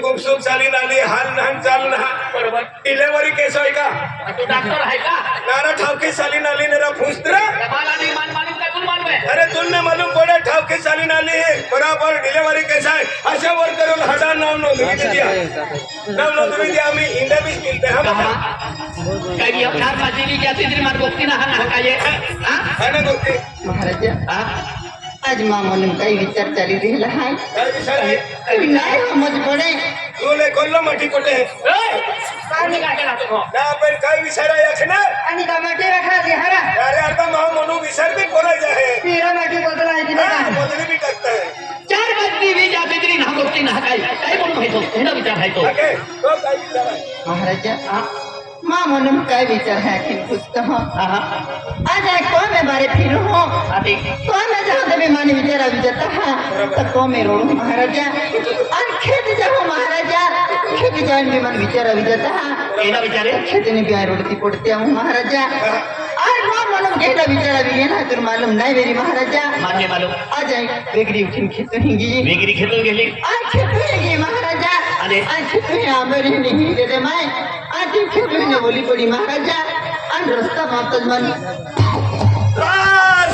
गुपसुप चाली नाली हाल नान चाल ना बरोबर डिलेवरी केस आहे का तू डॉक्टर आहे का नारा ठावके चाली नाली नेरा फुसत्र मला नाही मालूम का तुला मालूम आहे अरे तुमने मालूम पड़े ठावके चाली नाली है बराबर डिलेवरी केस आहे अशा वर करून हजार नाव नोंदणी द्या नाव नोंदणी द्या आम्ही इंडिया बीच मिळते हा बाबा काही अपघात माझी जाती तरी मार गोष्टी ना हा काय है ना गोष्टी महाराज आज मामून काही विचार चाली दिला हाय काय विचार आहे नाही समज पडे तुले कोल्लो माठी कोटे काय काय राहतो ना आपण काय विचार आहे ना आणि टमाटे रखा दे हरा अरे आता माव म्हणून विचार भी बोलायचं आहे तेरा माटी बदला की नाही बोलणी भी टाकताय चार बातमी भी जाती तरी ना गोष्टी ना काय काय बोलून माहितो हे विचार आहे तो ओके तो काय विचार आहे महाराजा मामून काय विचार है कि पूछता हूँ आज आए कौन में बारे फिर हो आते कौन में जहाँ तभी माने विचारा विचारता है तो कौन में रोड महाराजा और खेत जाओ महाराजा खेत जाओ में मन विचारा विचारता है एना विचारे खेत ने भी आए रोड की पड़ते हूँ महाराजा आज मामून केला विचारा भी है ना तुम मालूम नहीं मेरी महाराजा मान्य मालूम आज आए बेगरी उठीन खेत हिंगी वेगळी खेळून गेली आज खेत हिंगी महाराजा अरे आज खेत हिंगी आंबेरी नहीं दे दे माय आज खेत हिंगी बोली पड़ी महाराजा आज रास्ता मातज मन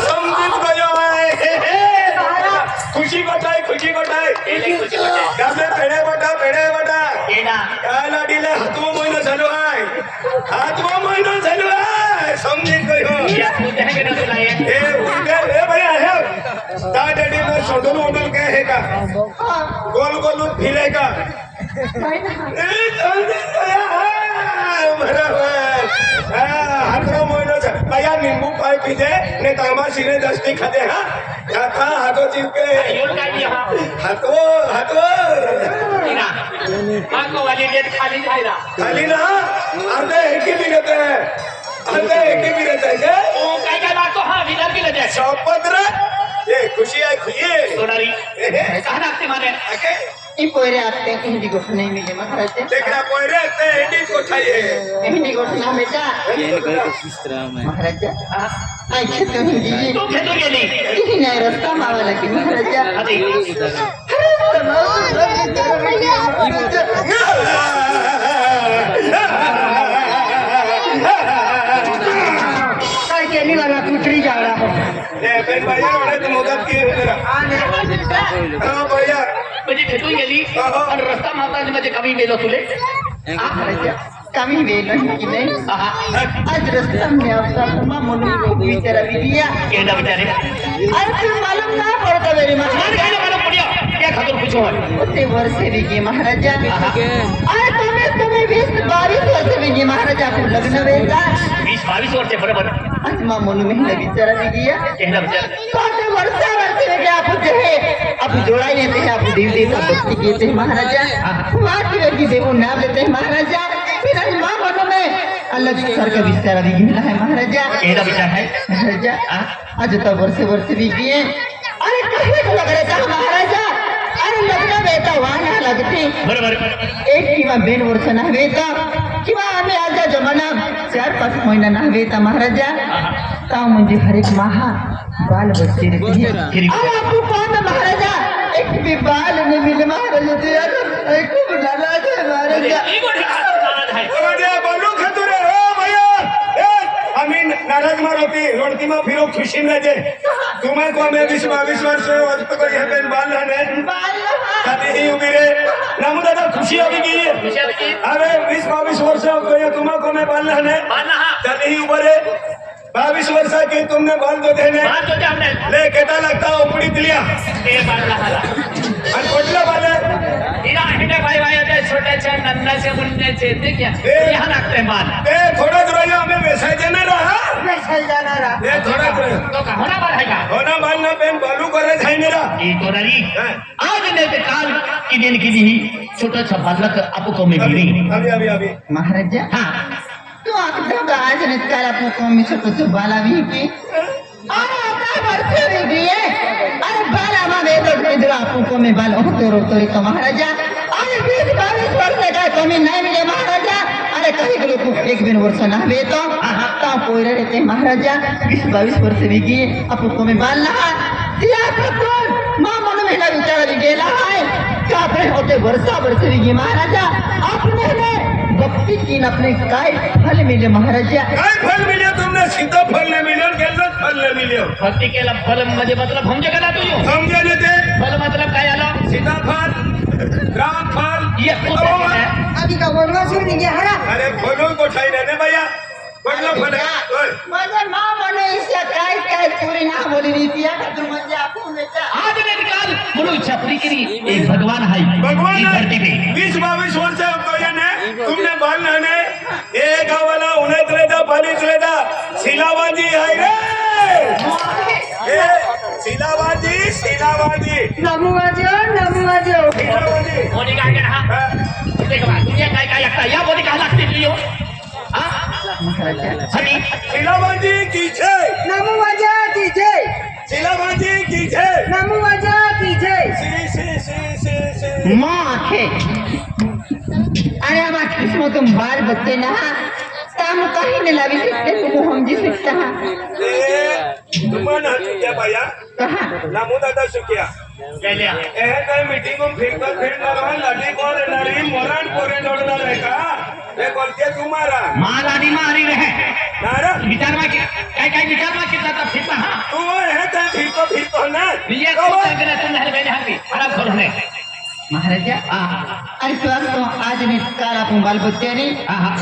समझित गयो है खुशी बटाई गामे पेढे बटा एना या लाडीला हातवा महिना झालो आहे समजित गयो या तू त्याने केलं तुला हे उद्या हे भैया हे ता डडी में सोडून काय हे का गोल फिरे का ए समजित गया बराबर हातवा महिना भैया नींबू पाय पीते ने तामा सिने दस्ती खाते हा आता हातो चिपके येऊन काय दिया हातवा एना माको वाली गेट खाली जायला खाली ना अर्धे एक ही रहते हैं क्या ओ काय लागतो हा विचार केला त्या शपथ ये खुशी है सोनारी कहा नाचते माने ई पोरे आते हैं हिंदी को नहीं मिले महाराजा देखना कोई रहते हैं इंडी को चाहिए हिंदी को ना बेटा महाराजा आई खेत हिंगी तू खेळून गेली ही नहीं रास्ता मावाला की महाराजा आते काय केली वाला कुत्री जा रहा ये बेन भैया वाले तो मदद की है जरा हां भैया म्हणजे खेळून गेली आणि रस्ता मारताना म्हणजे कमी गेलो तुले महाराजा कमी वेळ की नाही आज रस्ता में आपका मामून को विचारा भी दिया केडा विचारे अरे तुम मालूम ना पड़ता मेरी मार महाराज खायला मला पुढ्या त्या खातर पूछो उतने वर्ष भी गए महाराजा अरे तुम्हें 20-22 वर्ष भी गए महाराजा को लग्न वेगा 20-22 वर्ष बरोबर आज मामून में विचारा भी गया केडा विचार तो वर्ष में क्या आप जो है आप जोड़ाई लेते हैं आप देव देवता भक्ति कहते हैं महाराजा वाक्य की देवो नाम लेते हैं महाराजा फिर आज मामून में अलग सर का विस्तार भी मिला है महाराजा केडा विचार है महाराजा आज तो वर्ष भी गए अरे कहीं लग रहा था महाराजा अरे लग्न वेता वहां लगते बरोबर एक किंवा 2 वर्ष ना वेता किंवा आम्ही आजच्या जमाना 4-5 महिना ना वेता महाराजा का म्हणजे हर एक महा बाल बच्चे रहते हैं अरे आपको कौन है महाराजा एक भी बाल नहीं मिले महाराजा ते अरे खूप नाराज है महाराजा ओरे बोलू खतुरे ओ भैया ए आम्ही नाराज मारती रोडती में फिरो खुशी में जे तुम्हें को मैं 20-22 वर्ष वक्त को यह बेन बाल रहने बाल कभी ही उभी रे नाम दादा खुशी होगी की अरे 20-22 वर्ष हो गए तुम्हें को मैं बाल रहने कभी ही उभरे 22 वर्ष की तुमने बाल तो देने ले केटा लगता उपड़ी दिलिया और कोटला बाल छोट्याच्या नन्नाच्या मुन्याचे ते क्या यहाँ लागते मान ए थोड़ा दुराया हमें वैसा ना रहा सही जाना रहा ए थोड़ा दुराया तो का होना बाल है का होना बाल ना पेन बालू करे जाए मेरा ये तो रही आज ने ते काल की दिन की दी छोटा सा बालक आपको में मिली अभी महाराजा हाँ तू आता आज ने काल आपको कौन में छोटो से बाला भी की अरे आता वर्ष भी गए अरे बाला में वेदो इधर आपको में बाल होते का महाराजा अरे 20-22 वर्ष का कमी नहीं मिले महाराजा अरे कहीं के लोग 1-2 वर्ष ना वेतो का पोइरा रहते महाराजा 20-22 वर्ष भी गए आपको में बाल ना दिया कौन मां मन में ना विचार भी गेला है कापड़े होते वर्षा बरसेगी महाराजा अपने ने भक्ति की न अपने काय फल मिले महाराजा काय फल मिले तुमने सीधा फल नहीं मिले कैसे फल नहीं मिले भक्ती केला फल म्हणजे मतलब समजे का ना तुझे समझे नहीं थे फल मतलब काय आलं सीधा फल राम फल ये अभी का बोलवा सुन गया हरा अरे फलों को ठाई रहने भैया फल फल माझे मां मने इसे काय काय पूरी ना बोली नहीं पिया तुम म्हणजे आपण बेटा आज ने निकाल बोलो इच्छा पूरी करी एक भगवान है भगवान इस धरती पे 20-22 वर्ष तो ये ने तुमने बाल नाने ए गावाला उन्हें तलेदा पानी तलेदा शिलावाजी है रे ए शिलावाजी नमू वाजो शिलावाजी कोणी काय केला देख बा दुनिया काय काय लागता या बोली काय लागते तुझ्यो हनी शिलावाजी की जय नमू वाजो की जय शिलावाजी की जय नमू वाजो की जय सी मां के अरे अब किस्मत तुम बाल बच्चे ना काम कहीं नहीं लगी सकते तुम हम जी सकता है तुमन हचुक्या भैया कहा नामू दादा शुक्या गेल्या ए काय मीटिंग में फिरणार लाठी कोण येणारी मोराण कोरे जोडणार आहे का हे बोलते तुम्हारा माल आदि मारी रहे नारा विचार में काय विचार में कितना तब फिरता हां तू है ते फिरतो ना ये तो अगर तुम हर बेने हर भी हराम खोलने महाराजा अरे स्वागत तो आज ने काल अपन बाल बच्चे ने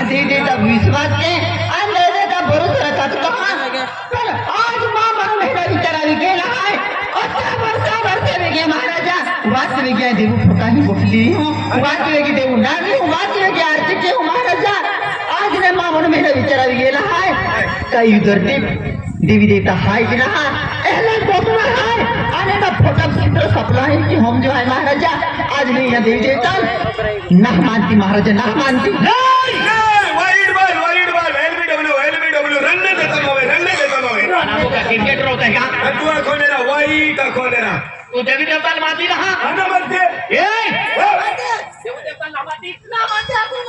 दे देता विश्वास के और दे देता भरोसा रखा तो कहा आज मां मनु मेरा विचार आ गेला है वर्षा में गया महाराजा वास्तविक गया देव फटाही बोली हूं वास्तविक देव नानी हूं वास्तविक आरती के हूं महाराजा आज ने मां मनु मेरा विचार आ गेला है कई उधर देवी देवता हाय कि ना एले बोलना है अरे ना फोटो चित्र सपना है कि हम जो है महाराजा आज नहीं यहाँ देवी देवता ना मानती महाराजा ना मानती वाइड बॉल एलबीडब्ल्यू रनने देता नवे आपको का क्रिकेटर होता है क्या तू खोले ना वाइड का खोले ना तू देवी देवता मानती रहा आना मत दे ए देवी देवता ना मानती आपको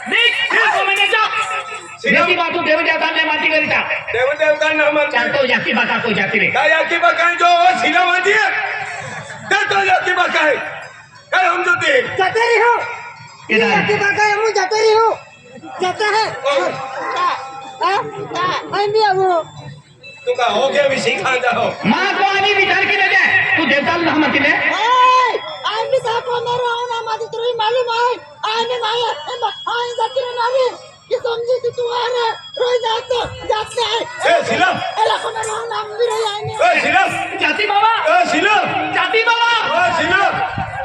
नहीं को मैंने जा सीधी बात तू देवी देवता ने मानती करी था देवता ना मत चाहतो जाती बाका को जाती रे काय याकी बकाय जो शिलावाजी तो याकी बकाय काय हम जोते जाते रही हो ये जाते बाका हम जाते रही हो जाता है हम भी अब तू का हो गया भी सिखा जाओ मां को आनी विचार की दे तू देवता ना मानती ने आज भी साको मेरा होना मादी तुरी मालूम है आने माया आए जाती रे नाली ये समझी तू आ रहा रोज जाते है ए शिला एला को मेरा नाम भी रही आने ए शिला जाती बाबा ए शिला जाती बाबा ए शिला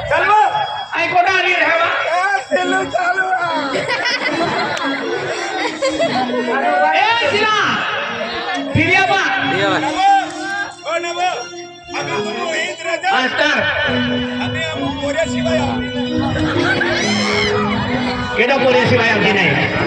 चलवा आई कोटा आ रही है बा ए शिला चालू ए सिला फिरिया बा ओ नवो अगं तू इंद्र जा मास्टर अबे हम मोरे शिवाय केडा पोरे शिवाय आमची नाही